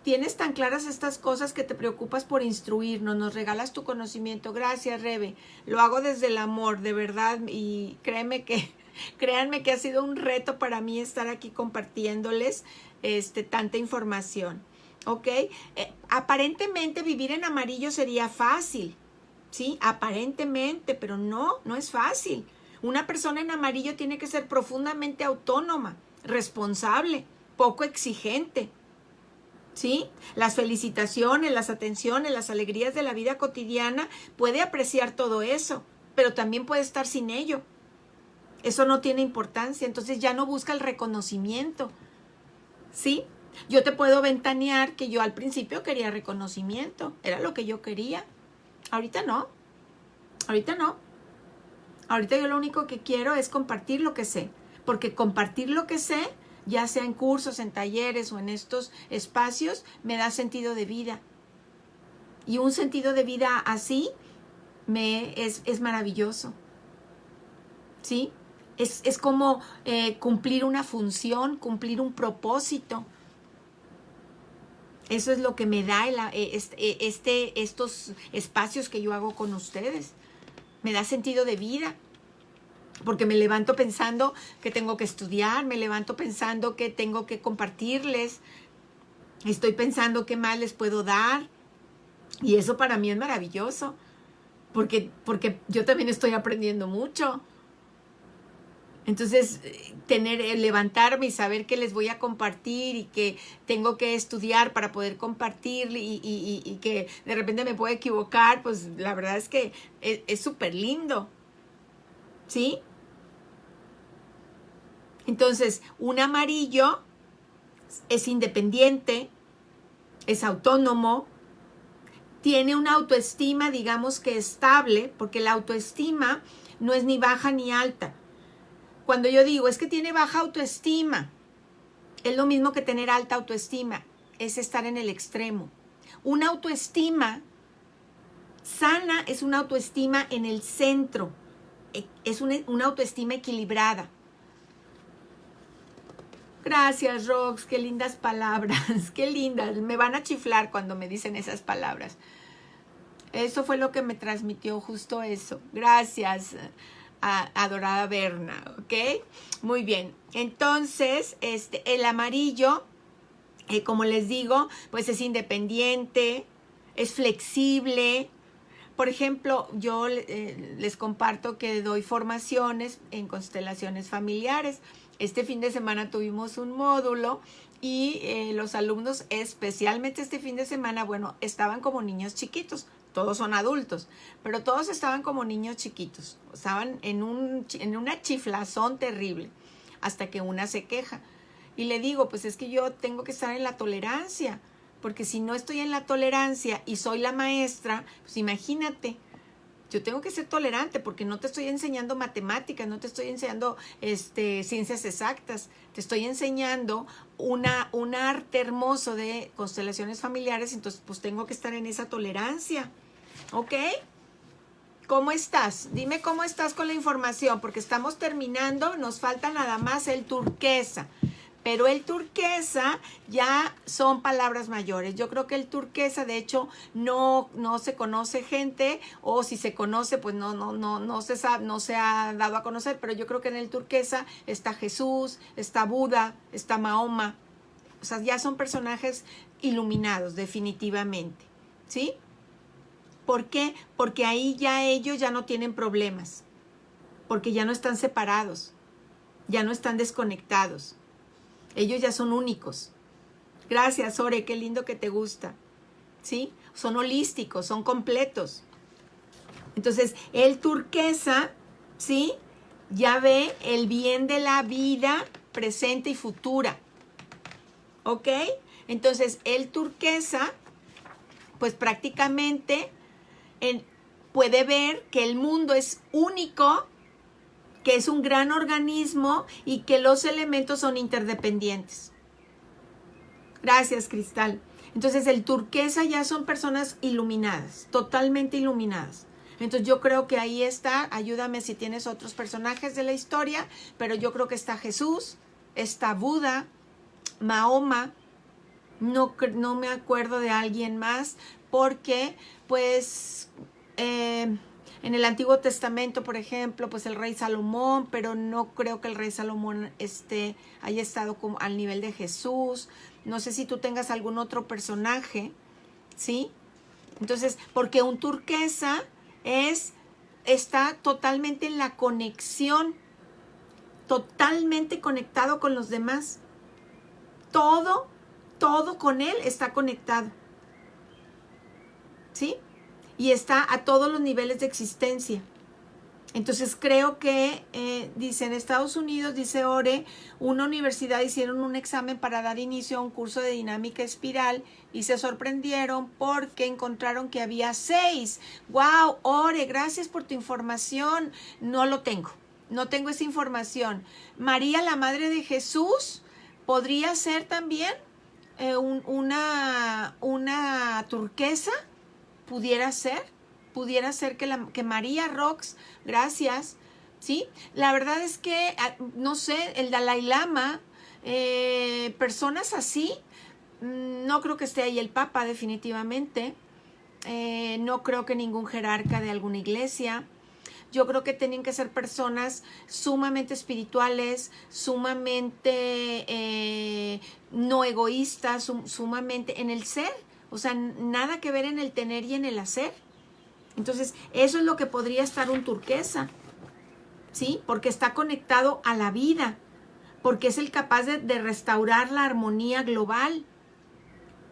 Tienes tan claras estas cosas que te preocupas por instruirnos, nos regalas tu conocimiento. Gracias, Rebe. Lo hago desde el amor, de verdad, y créanme que ha sido un reto para mí estar aquí compartiéndoles tanta información. ¿Ok? Aparentemente vivir en amarillo sería fácil, ¿sí? Aparentemente, pero no es fácil. Una persona en amarillo tiene que ser profundamente autónoma, responsable, poco exigente. ¿Sí? Las felicitaciones, las atenciones, las alegrías de la vida cotidiana, puede apreciar todo eso, pero también puede estar sin ello. Eso no tiene importancia, entonces ya no busca el reconocimiento. ¿Sí? Yo te puedo ventanear que yo al principio quería reconocimiento, era lo que yo quería. Ahorita no. Ahorita yo lo único que quiero es compartir lo que sé, porque compartir lo que sé, ya sea en cursos, en talleres o en estos espacios, me da sentido de vida. Y un sentido de vida así es maravilloso. ¿Sí? Es como cumplir una función, cumplir un propósito. Eso es lo que me da estos espacios que yo hago con ustedes. Me da sentido de vida. Porque me levanto pensando que tengo que estudiar, me levanto pensando que tengo que compartirles Estoy pensando qué más les puedo dar. Y eso para mí es maravilloso. Porque yo también estoy aprendiendo mucho. Entonces, levantarme y saber que les voy a compartir y que tengo que estudiar para poder compartir y que de repente me puedo equivocar, pues la verdad es que es súper lindo. ¿Sí? Entonces, un amarillo es independiente, es autónomo, tiene una autoestima, digamos que estable, porque la autoestima no es ni baja ni alta. Cuando yo digo, es que tiene baja autoestima, es lo mismo que tener alta autoestima, es estar en el extremo. Una autoestima sana es una autoestima en el centro, es una autoestima equilibrada. Gracias, Rox, qué lindas palabras, qué lindas. Me van a chiflar cuando me dicen esas palabras. Eso fue lo que me transmitió justo eso. Gracias, adorada Berna, ¿ok? Muy bien. Entonces, el amarillo, como les digo, pues es independiente, es flexible. Por ejemplo, yo les comparto que doy formaciones en constelaciones familiares. Este fin de semana tuvimos un módulo y los alumnos, especialmente este fin de semana, bueno, estaban como niños chiquitos. Todos son adultos, pero todos estaban como niños chiquitos. Estaban en una chiflazón terrible, hasta que una se queja. Y le digo, pues es que yo tengo que estar en la tolerancia, porque si no estoy en la tolerancia y soy la maestra, pues imagínate, yo tengo que ser tolerante porque no te estoy enseñando matemáticas, no te estoy enseñando ciencias exactas, te estoy enseñando un arte hermoso de constelaciones familiares, entonces pues tengo que estar en esa tolerancia, ¿ok? ¿Cómo estás? Dime cómo estás con la información, porque estamos terminando, nos falta nada más el turquesa. Pero el turquesa ya son palabras mayores. Yo creo que el turquesa, de hecho, no se conoce gente, o si se conoce, pues no se sabe, no se ha dado a conocer. Pero yo creo que en el turquesa está Jesús, está Buda, está Mahoma. O sea, ya son personajes iluminados, definitivamente. ¿Sí? ¿Por qué? Porque ahí ya ellos ya no tienen problemas. Porque ya no están separados. Ya no están desconectados. Ellos ya son únicos. Gracias, Ore, qué lindo que te gusta. ¿Sí? Son holísticos, son completos. Entonces, el turquesa, ¿sí? Ya ve el bien de la vida presente y futura. ¿Ok? Entonces, el turquesa, pues prácticamente puede ver que el mundo es único, que es un gran organismo y que los elementos son interdependientes. Gracias, Cristal. Entonces, el turquesa ya son personas iluminadas, totalmente iluminadas. Entonces, yo creo que ahí está, ayúdame si tienes otros personajes de la historia, pero yo creo que está Jesús, está Buda, Mahoma, no me acuerdo de alguien más, porque, pues, en el Antiguo Testamento, por ejemplo, pues el rey Salomón, pero no creo que el rey Salomón haya estado como al nivel de Jesús. No sé si tú tengas algún otro personaje, ¿sí? Entonces, porque un turquesa está totalmente en la conexión, totalmente conectado con los demás. Todo con él está conectado, ¿sí? Y está a todos los niveles de existencia. Entonces creo que, dice, en Estados Unidos, dice Ore, una universidad hicieron un examen para dar inicio a un curso de dinámica espiral y se sorprendieron porque encontraron que había 6. ¡Wow, Ore! Gracias por tu información. No tengo esa información. María, la Madre de Jesús, podría ser también una turquesa. Pudiera ser que María Rox, gracias, ¿sí? La verdad es que, no sé, el Dalai Lama, personas así, no creo que esté ahí el Papa, definitivamente, no creo que ningún jerarca de alguna iglesia. yo creo que tienen que ser personas sumamente espirituales, sumamente no egoístas, sumamente en el ser. O sea, nada que ver en el tener y en el hacer. Entonces, eso es lo que podría estar un turquesa, ¿sí? Porque está conectado a la vida, porque es el capaz de restaurar la armonía global,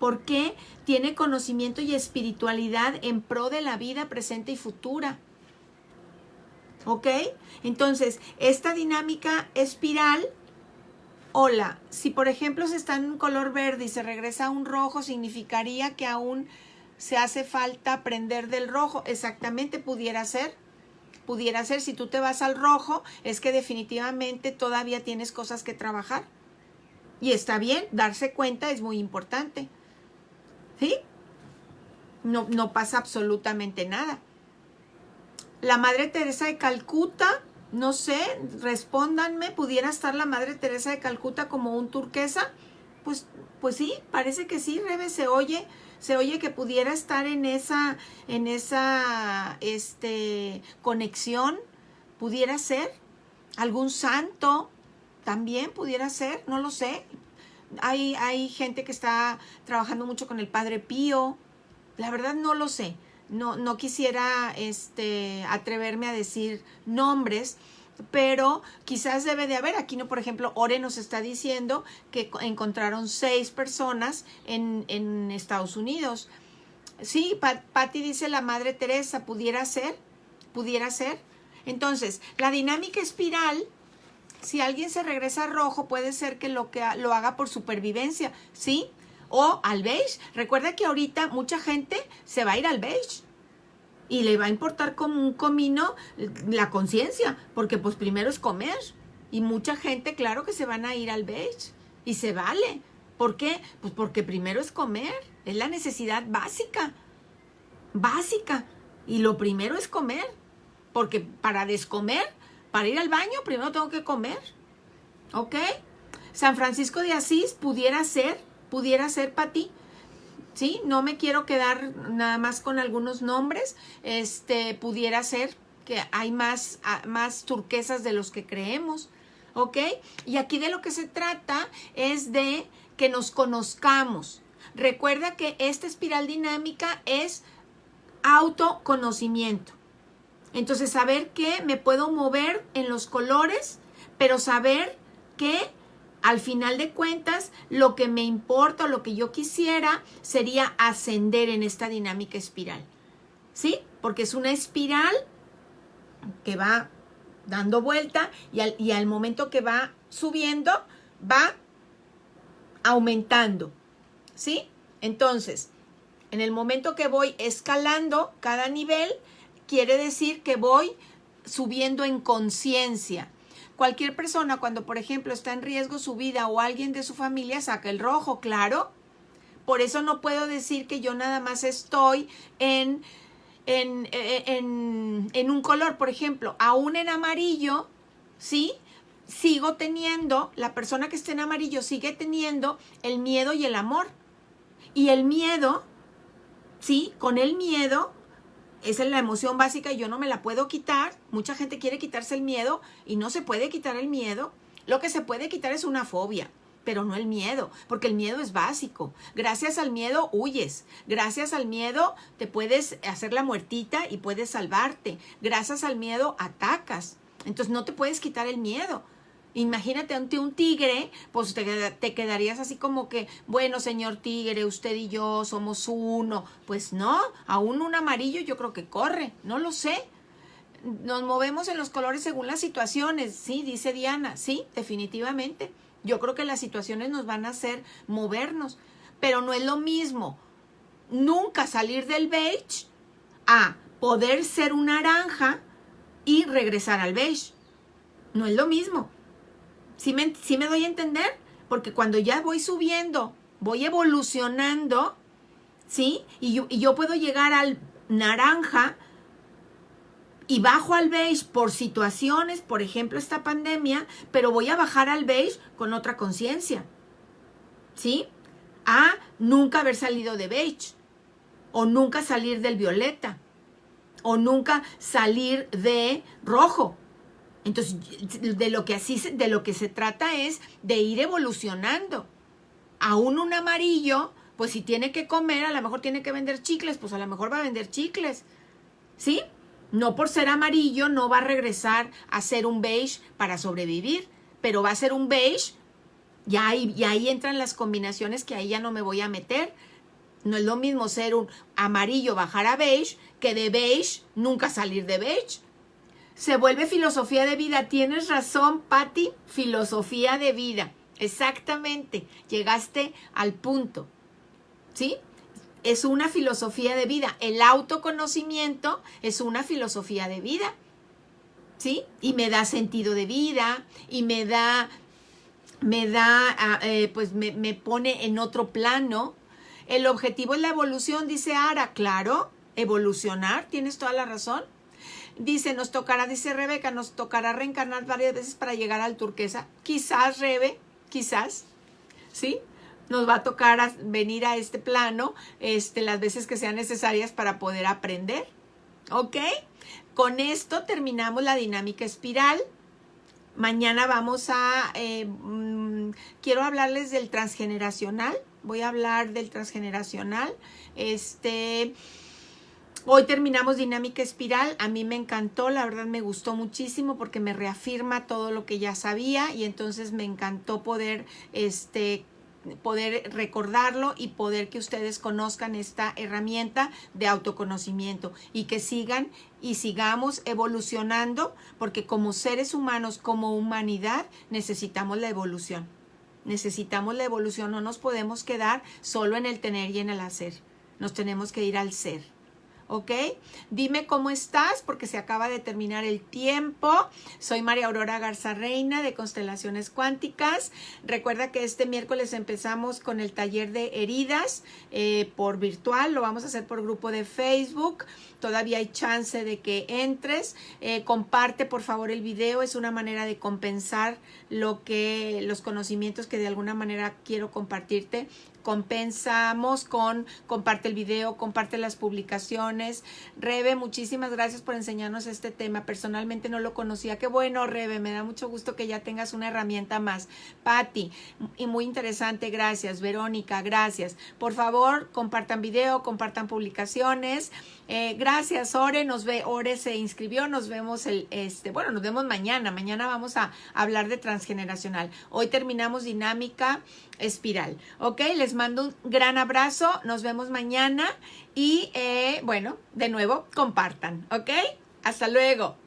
porque tiene conocimiento y espiritualidad en pro de la vida presente y futura. ¿Ok? Entonces, esta dinámica espiral, hola, si por ejemplo se está en un color verde y se regresa a un rojo, significaría que aún se hace falta aprender del rojo. Exactamente, pudiera ser. Pudiera ser, si tú te vas al rojo, es que definitivamente todavía tienes cosas que trabajar. Y está bien, darse cuenta es muy importante. ¿Sí? No pasa absolutamente nada. La Madre Teresa de Calcuta, no sé, respóndanme, ¿pudiera estar la Madre Teresa de Calcuta como un turquesa? Pues sí, parece que sí, Rebe, se oye que pudiera estar en esa conexión, pudiera ser. Algún santo también pudiera ser, no lo sé. Hay gente que está trabajando mucho con el Padre Pío. La verdad no lo sé. No quisiera atreverme a decir nombres, pero quizás debe de haber. Aquí, no, por ejemplo, Ore nos está diciendo que encontraron 6 personas en Estados Unidos. Sí, Patti dice la Madre Teresa, pudiera ser. Entonces, la dinámica espiral, si alguien se regresa rojo, puede ser que lo haga por supervivencia, ¿sí? O al beige. Recuerda que ahorita mucha gente se va a ir al beige y le va a importar como un comino la conciencia, porque pues primero es comer. Y mucha gente, claro que se van a ir al beige y se vale. ¿Por qué? Pues porque primero es comer, es la necesidad básica. Y lo primero es comer, porque para descomer, para ir al baño, primero tengo que comer. ¿Ok? San Francisco de Asís pudiera ser para ti. ¿Sí? No me quiero quedar nada más con algunos nombres. Pudiera ser que hay más turquesas de los que creemos. ¿Ok? Y aquí de lo que se trata es de que nos conozcamos. Recuerda que esta espiral dinámica es autoconocimiento. Entonces, saber que me puedo mover en los colores, pero saber que al final de cuentas, lo que me importa o lo que yo quisiera sería ascender en esta dinámica espiral. ¿Sí? Porque es una espiral que va dando vuelta y al momento que va subiendo, va aumentando. ¿Sí? Entonces, en el momento que voy escalando cada nivel, quiere decir que voy subiendo en conciencia. Cualquier persona, cuando por ejemplo está en riesgo su vida o alguien de su familia, saca el rojo, claro. Por eso no puedo decir que yo nada más estoy en un color, por ejemplo, aún en amarillo, ¿sí? Sigo teniendo, la persona que esté en amarillo sigue teniendo el miedo y el amor. Y el miedo, ¿sí? Con el miedo, esa es la emoción básica y yo no me la puedo quitar. Mucha gente quiere quitarse el miedo y no se puede quitar el miedo. Lo que se puede quitar es una fobia, pero no el miedo, porque el miedo es básico. Gracias al miedo huyes. Gracias al miedo te puedes hacer la muertita y puedes salvarte. Gracias al miedo atacas. Entonces no te puedes quitar el miedo. Imagínate ante un tigre, pues te quedarías así como que, bueno, señor tigre, usted y yo somos uno. Pues no, aún un amarillo yo creo que corre, no lo sé. Nos movemos en los colores según las situaciones, sí, dice Diana, sí, definitivamente. Yo creo que las situaciones nos van a hacer movernos, pero no es lo mismo nunca salir del beige a poder ser un naranja y regresar al beige. No es lo mismo. ¿Sí me doy a entender? Porque cuando ya voy subiendo, voy evolucionando, ¿sí? Y yo puedo llegar al naranja y bajo al beige por situaciones, por ejemplo, esta pandemia, pero voy a bajar al beige con otra conciencia, ¿sí? A nunca haber salido de beige o nunca salir del violeta. o nunca salir de rojo. Entonces, de lo que se trata es de ir evolucionando. Aún un amarillo, pues si tiene que comer, a lo mejor tiene que vender chicles, pues a lo mejor va a vender chicles, ¿sí? No por ser amarillo no va a regresar a ser un beige para sobrevivir, pero va a ser un beige, y ahí entran las combinaciones que ahí ya no me voy a meter. No es lo mismo ser un amarillo bajar a beige que de beige nunca salir de beige. Se vuelve filosofía de vida. Tienes razón, Patti, filosofía de vida. Exactamente, llegaste al punto, ¿sí? Es una filosofía de vida. El autoconocimiento es una filosofía de vida, ¿sí? Y me da sentido de vida y me pone en otro plano. El objetivo es la evolución, dice Ara. Claro, evolucionar, tienes toda la razón. Dice Rebeca, nos tocará reencarnar varias veces para llegar al turquesa. Quizás, Rebe, quizás, ¿sí? Nos va a tocar venir a este plano las veces que sean necesarias para poder aprender, ¿ok? Con esto terminamos la dinámica espiral. Mañana vamos a... quiero hablarles del transgeneracional. Voy a hablar del transgeneracional. Hoy terminamos dinámica espiral. A mí me encantó, la verdad me gustó muchísimo porque me reafirma todo lo que ya sabía y entonces me encantó poder recordarlo y poder que ustedes conozcan esta herramienta de autoconocimiento y que sigan y sigamos evolucionando, porque como seres humanos, como humanidad, necesitamos la evolución. Necesitamos la evolución, no nos podemos quedar solo en el tener y en el hacer. Nos tenemos que ir al ser. ¿Ok? Dime cómo estás porque se acaba de terminar el tiempo. Soy María Aurora Garza Reina de Constelaciones Cuánticas. Recuerda que este miércoles empezamos con el taller de heridas por virtual. Lo vamos a hacer por grupo de Facebook. Todavía hay chance de que entres. Comparte por favor el video. Es una manera de compensar los conocimientos que de alguna manera quiero compartirte. Compensamos con comparte el video, comparte las publicaciones. Rebe, muchísimas gracias por enseñarnos este tema. Personalmente no lo conocía. Qué bueno, Rebe, me da mucho gusto que ya tengas una herramienta más. Patti, y muy interesante, gracias. Verónica, gracias. Por favor, compartan video, compartan publicaciones. Gracias, Ore, Ore se inscribió, nos vemos nos vemos mañana. Mañana vamos a hablar de transgeneracional. Hoy terminamos dinámica espiral. Ok, les mando un gran abrazo, nos vemos mañana y de nuevo compartan, ok, hasta luego.